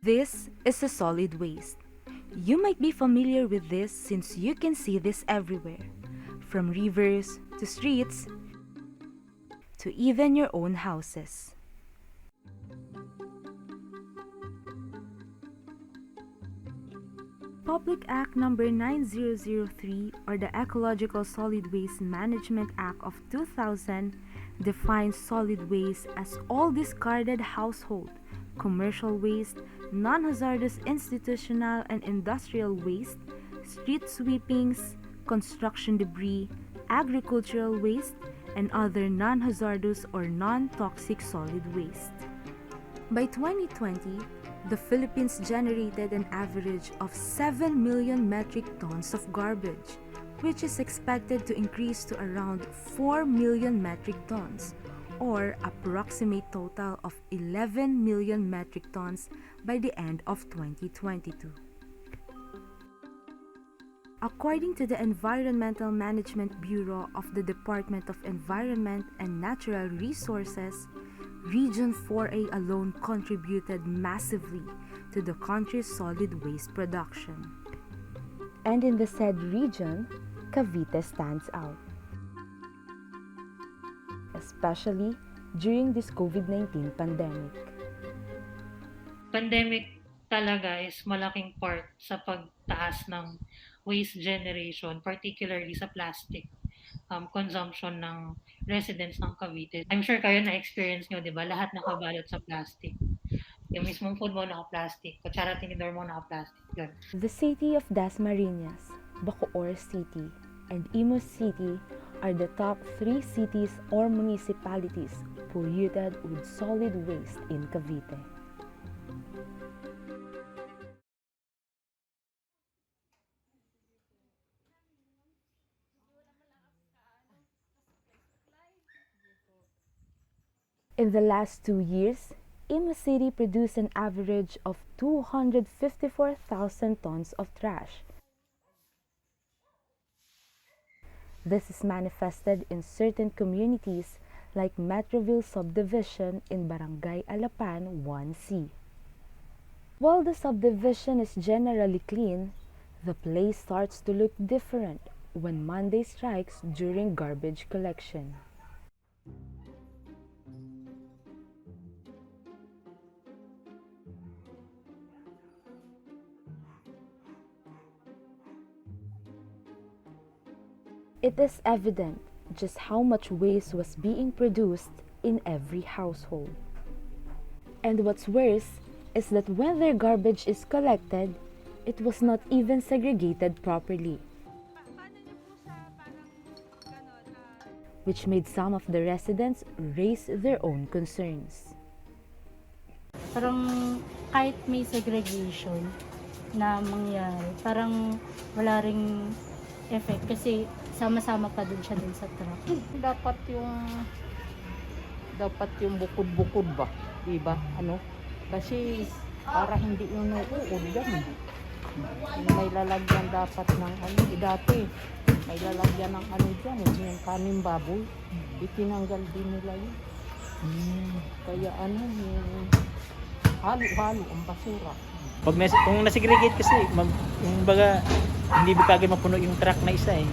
This is a solid waste. You might be familiar with this since you can see this everywhere, from rivers to streets to even your own houses. Public Act Number 9003, or the Ecological Solid Waste Management Act of 2000, defines solid waste as all discarded household, commercial waste, non-hazardous institutional and industrial waste, street sweepings, construction debris, agricultural waste, and other non-hazardous or non-toxic solid waste. By 2020, the Philippines generated an average of 7 million metric tons of garbage, which is expected to increase to around 4 million metric tons, or approximate total of 11 million metric tons by the end of 2022. According to the Environmental Management Bureau of the Department of Environment and Natural Resources, Region 4A alone contributed massively to the country's solid waste production. And in the said region, Cavite stands out, especially during this COVID-19 pandemic. Pandemic talaga is malaking part sa pagtaas ng waste generation, particularly sa plastic consumption ng residents ng Cavite. I'm sure kayo na-experience nyo, di ba? Lahat nakabalot sa plastic. Yung mismong food mo naka-plastic, kutsara tinidor mo naka-plastic. Yun. The city of Dasmariñas, Bacoor City, and Imus City are the top 3 cities or municipalities polluted with solid waste in Cavite. In the last 2 years, Imus City produced an average of 254,000 tons of trash. This is manifested in certain communities like Metroville subdivision in Barangay Alapan 1C. While the subdivision is generally clean, the place starts to look different when Monday strikes during garbage collection. It is evident just how much waste was being produced in every household. And what's worse is that when their garbage is collected, it was not even segregated properly, which made some of the residents raise their own concerns. Parang kahit may segregation na mangyari, parang wala ring effect kasi sama-sama pa din siya dun sa truck. Dapat yung bukod-bukod ba? Diba? Kasi para hindi yung nauukod yan. May lalagyan dapat ng dati. May lalagyan ng dyan, yung kanin baboy. Itinanggal din nila yun. Kaya yung halo-halo ang basura. Kung nasegregate kasi, yung baga, hindi ba kagad mapuno yung truck na isa eh.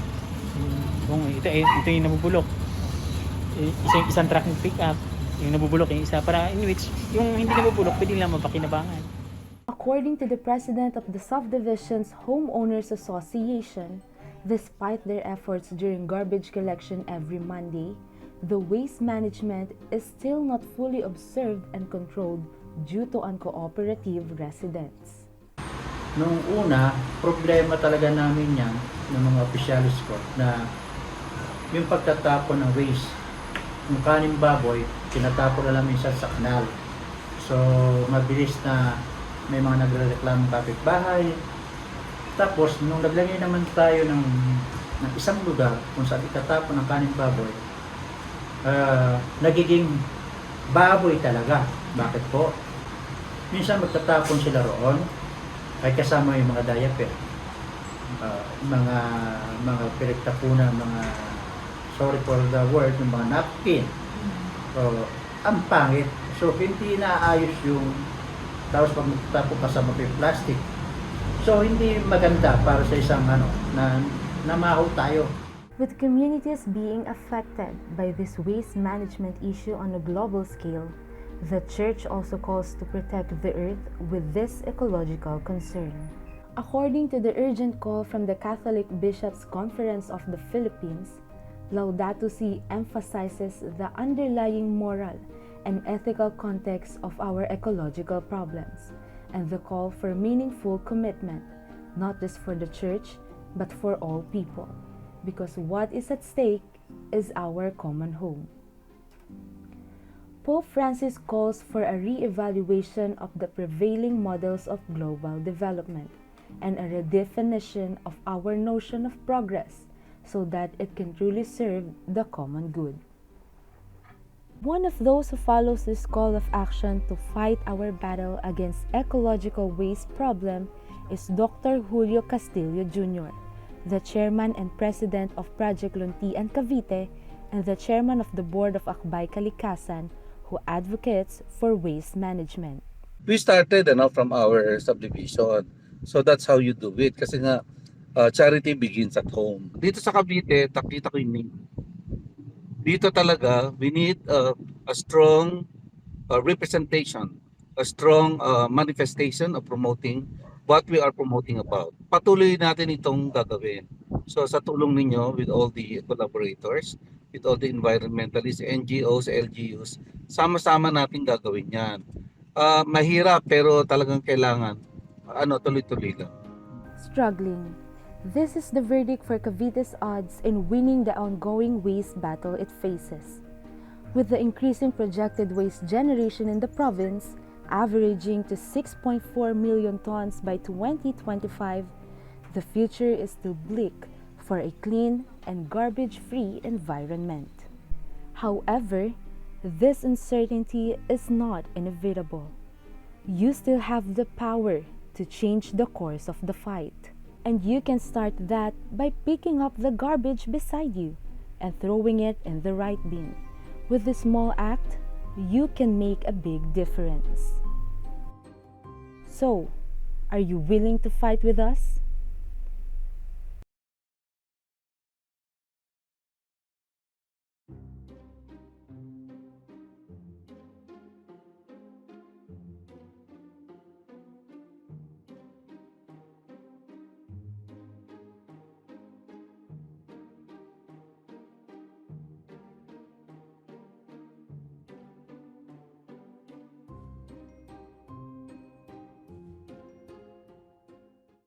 Kung ito yung nabubulok. Isang truck ng pick up, yung nabubulok yung isa. Para in which, yung hindi nabubulok, pwede lang mapakinabangan. According to the president of the subdivision's Homeowners Association, despite their efforts during garbage collection every Monday, the waste management is still not fully observed and controlled due to uncooperative residents. Noong una, problema talaga namin yan ng mga opisyalis ko na yung pagtatapon ng waste. Yung kanin baboy, tinatapon na namin sa kanal. So, mabilis na may mga nagre-reklamong kapitbahay. Tapos, nung naglagay naman tayo ng isang lugar kung saan itatapon ng kanin baboy, nagiging baboy talaga. Bakit po? Minsan magtatapon sila roon, ay kasama yung mga diaper, mga pinagtapunan, mga, sorry for the word, yung mga napkin. So, ang pangit. So, hindi naayos yung Tapos pag magtatapon kasama pa yung plastic. So hindi maganda para sa isang na namahaw tayo. With communities being affected by this waste management issue on a global scale, the Church also calls to protect the earth with this ecological concern. According to the urgent call from the Catholic Bishops' Conference of the Philippines, Laudato Si emphasizes the underlying moral and ethical context of our ecological problems and the call for meaningful commitment, not just for the Church, but for all people, because what is at stake is our common home. Pope Francis calls for a re-evaluation of the prevailing models of global development and a redefinition of our notion of progress so that it can truly serve the common good. One of those who follows this call of action to fight our battle against ecological waste problem is Dr. Julio Castillo Jr., the chairman and president of Project Lunti and Cavite and the chairman of the board of Akbay Kalikasan, who advocates for waste management. We started from our subdivision. So that's how you do it. Kasi nga, charity begins at home. Dito sa Cavite, nakita ko yung name. Dito talaga, we need a strong representation, a strong manifestation of promoting what we are promoting about. Patuloy natin itong gagawin. So sa tulong ninyo with all the collaborators, with all the environmentalists, NGOs, LGUs, sama-sama natin gagawin yan. Mahirap pero talagang kailangan tuloy-tuloy lang. Struggling. This is the verdict for Cavite's odds in winning the ongoing waste battle it faces. With the increasing projected waste generation in the province, averaging to 6.4 million tons by 2025, the future is still bleak for a clean and garbage-free environment. However, this uncertainty is not inevitable. You still have the power to change the course of the fight. And you can start that by picking up the garbage beside you and throwing it in the right bin. With this small act, you can make a big difference. So, are you willing to fight with us?